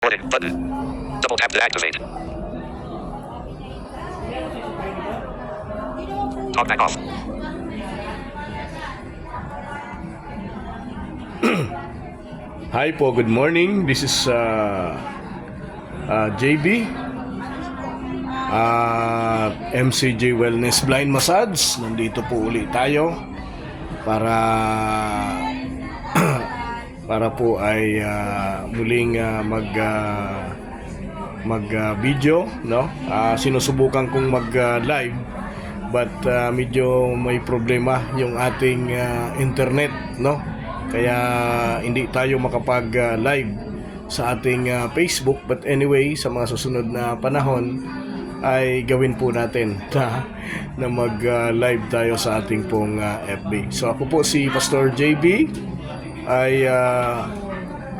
Recording button. Double tap to activate. Talk back off. Hi po, good morning. This is JB, MCJ Wellness Blind Massage. Nandito po ulit tayo para para po ay muling mag video, no? Sinusubukan kong mag live but medyo may problema yung ating internet, no? Kaya hindi tayo makapag live sa ating Facebook, but anyway, sa mga susunod na panahon ay gawin po natin na mag live tayo sa ating pong FB. So ako po si Pastor JB, ay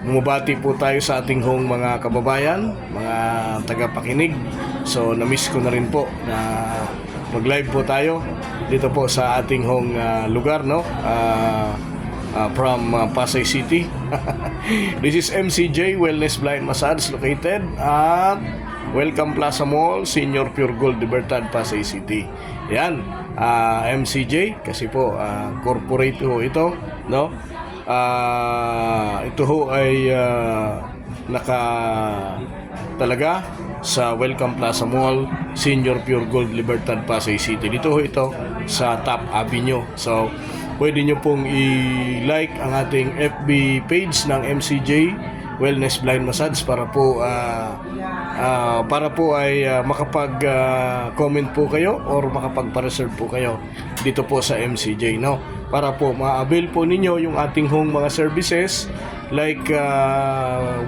bumabati po tayo sa ating hong mga kababayan, mga tagapakinig. So na-miss ko na rin po na mag-live po tayo dito po sa ating hong lugar, no? From Pasay City. This is MCJ Wellness Blind Massage located at Welcome Plaza Mall, Senior Pure Gold, Libertad, Pasay City. Yan, MCJ kasi po corporate ho ito, no? Ito ho ay naka talaga sa Welcome Plaza Mall, Senior Pure Gold, Libertad, Pasay City. Dito ho ito sa Top Avenue. So pwede nyo pong i-like ang ating FB page ng MCJ Wellness Blind Massage para po ay makapag-comment po kayo or makapag-reserve po kayo dito po sa MCJ, no? Para po ma-avail po ninyo yung ating hong mga services like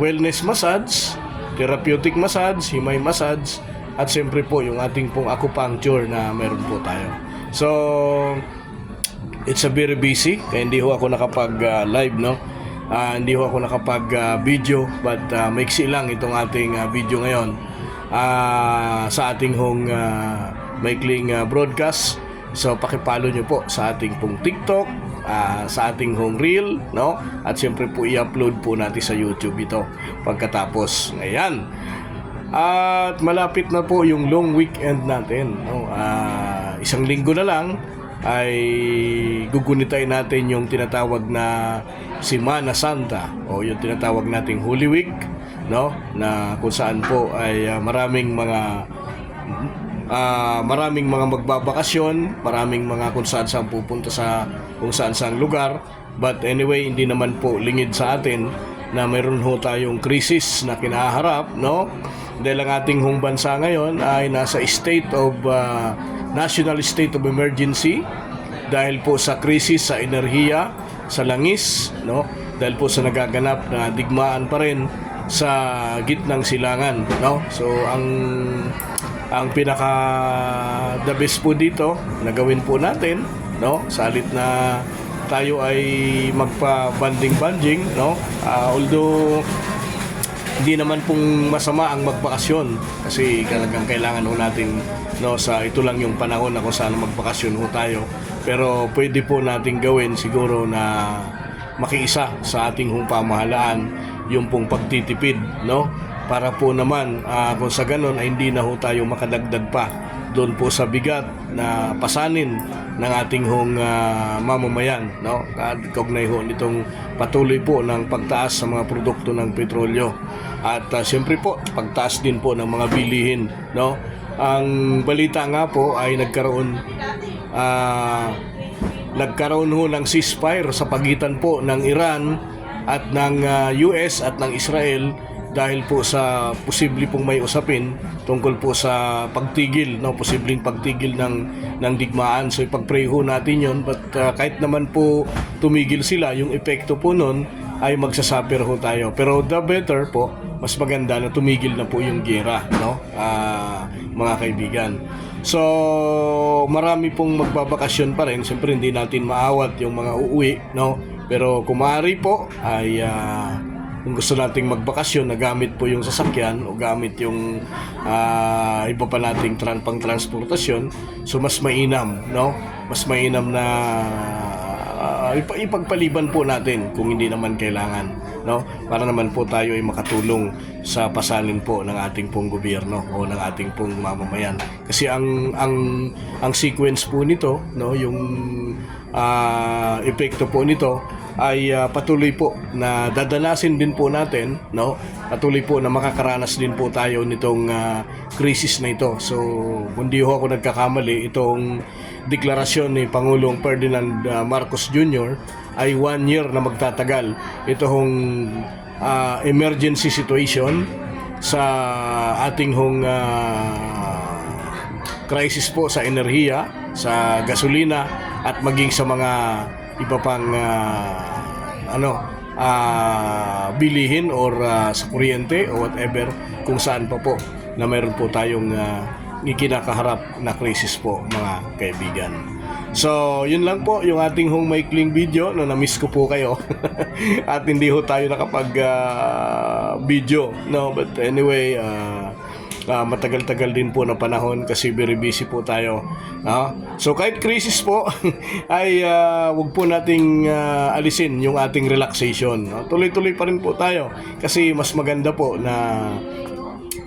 wellness massage, therapeutic massage, himay massage, at siyempre po yung ating pong acupuncture na meron po tayo. So it's a very busy kaya hindi ho ako nakapag live, no? Hindi ho ako nakapag video, but maiksi lang itong ating video ngayon sa ating hong maikling broadcast. So pakipalo nyo po sa ating pong TikTok, sa ating hong reel, no? At siyempre po i-upload po natin sa YouTube ito pagkatapos. Ayan. At malapit na po yung long weekend natin, no? Isang linggo na lang ay gugunitay natin yung tinatawag na Semana Santa o yung tinatawag nating Holy Week, no? Na kung saan po ay maraming mga magbabakasyon, maraming mga kung saan pupunta sa kung saan lugar. But anyway, hindi naman po lingid sa atin na mayroon ho tayong krisis na kinaharap, no? Dahil ang ating hong bansa ngayon ay nasa national state of emergency dahil po sa krisis sa enerhiya, sa langis, no? Dahil po sa nagaganap na digmaan pa rin sa gitnang silangan, no? So ang pinaka the best po dito na gawin po natin, no? Salit na tayo ay magpa-banding-banding, no? Although hindi naman pong masama ang magbakasyon kasi talagang kailangan ho natin, no, sa ito lang yung panahon na kung saan magbakasyon ho tayo. Pero pwede po nating gawin siguro na makiisa sa ating hong pamahalaan yung pong pagtitipid, no? Para po naman kung sa ganun ay hindi na ho tayo makadagdag pa doon po sa bigat na pasanin ng ating hong mamamayan, no? Kaugnay ho nitong patuloy po ng pagtaas sa mga produkto ng petrolyo at siyempre po pagtaas din po ng mga bilihin, no? Ang balita nga po ay nagkaroon ho ng ceasefire sa pagitan po ng Iran at ng US at ng Israel dahil po sa posible pong may usapin tungkol po sa pagtigil, no, posibleng pagtigil ng digmaan. So ipag-pray ho natin yon, but kahit naman po tumigil sila, yung epekto po nun ay magsasuffer ho tayo. Pero the better po, mas maganda na tumigil na po yung giyera, no? Mga kaibigan. So marami pong magbabakasyon pa rin. Siyempre hindi natin maawat yung mga uuwi, no? Pero kung maaari po ay kung gusto nating magbakasyon na gamit po yung sasakyan o gamit yung iba pa nating pang transportasyon, so mas mainam, no? Mas mainam na ipagpaliban po natin kung hindi naman kailangan, no? Para naman po tayo ay makatulong sa pasalin po ng ating pong gobyerno o ng ating pong mamamayan. Kasi ang sequence po nito, no, yung epekto po nito ay patuloy po na dadanasin din po natin, no? Patuloy po na makakaranas din po tayo nitong krisis na ito. So, hindi ho ako nagkakamali, itong deklarasyon ni Pangulong Ferdinand Marcos Jr. ay 1 year na magtatagal. Ito hong emergency situation sa ating hong crisis po sa enerhiya, sa gasolina at maging sa mga iba pang bilihin or sa kuryente o whatever kung saan pa po na mayroon po tayong ikinakaharap na krisis po, mga kaibigan. So, yun lang po yung ating hong maikling video. No, na-miss ko po kayo at hindi ho tayo nakapag video, no? But anyway, matagal-tagal din po na panahon kasi very busy po tayo, no? So kahit crisis po ay wag po nating alisin yung ating relaxation, no? Tuloy-tuloy pa rin po tayo kasi mas maganda po na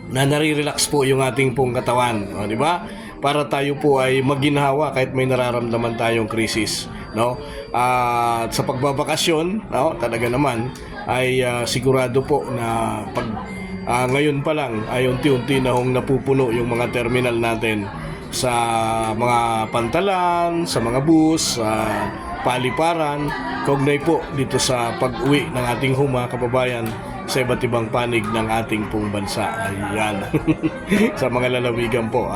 nare-relax po yung ating pong katawan, no? Di ba? Para tayo po ay maginhawa kahit may nararamdaman tayong krisis, no? At sa pagbabakasyon, no, talaga naman ay sigurado po na pag ngayon pa lang ay unti-unti na hong napupuno yung mga terminal natin sa mga pantalan, sa mga bus, sa paliparan, kaugnay po dito sa pag-uwi ng ating mga kababayan sa iba't ibang panig ng ating pong bansa. Ayan. Sa mga lalawigan po,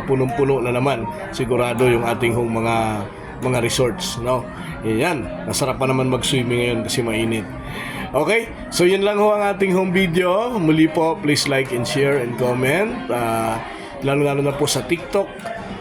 punong-puno na naman sigurado yung ating mga resorts, no? Ayan, masarap pa naman mag-swimming ngayon kasi mainit. Okay, so yun lang ho ang ating home video. Muli po, please like and share and comment. Lalo-lalo na po sa TikTok,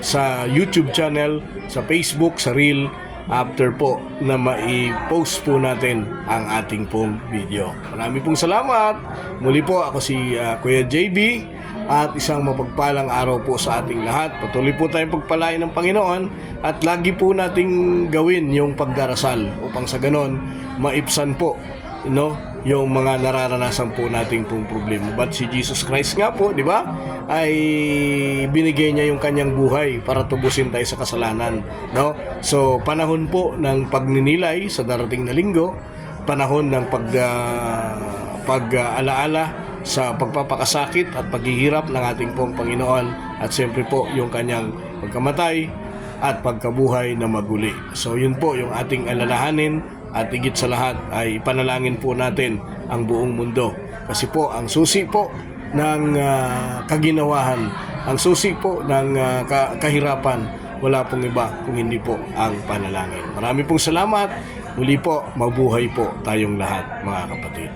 sa YouTube channel, sa Facebook, sa Reel, after po na mai-post po natin ang ating pong video. Marami pong salamat. Muli po, ako si Kuya JB at isang mapagpalang araw po sa ating lahat. Patuloy po tayong pagpalain ng Panginoon at lagi po nating gawin yung pagdarasal upang sa ganon maipsan po, yung mga nararanasan po nating pong problema. But si Jesus Christ nga po, di ba, ay binigay niya yung kanyang buhay para tubusin tayo sa kasalanan, no? So, panahon po ng pagninilay sa darating na linggo, panahon ng pag-alaala sa pagpapakasakit at paghihirap ng ating pong Panginoon at siyempre po yung kanyang pagkamatay at pagkabuhay na maguli. So, yun po yung ating alalahanin. At higit sa lahat ay panalangin po natin ang buong mundo. Kasi po ang susi po ng kaginawahan, ang susi po ng kahirapan, wala pong iba kung hindi po ang panalangin. Marami pong salamat. Muli po, mabuhay po tayong lahat, mga kapatid.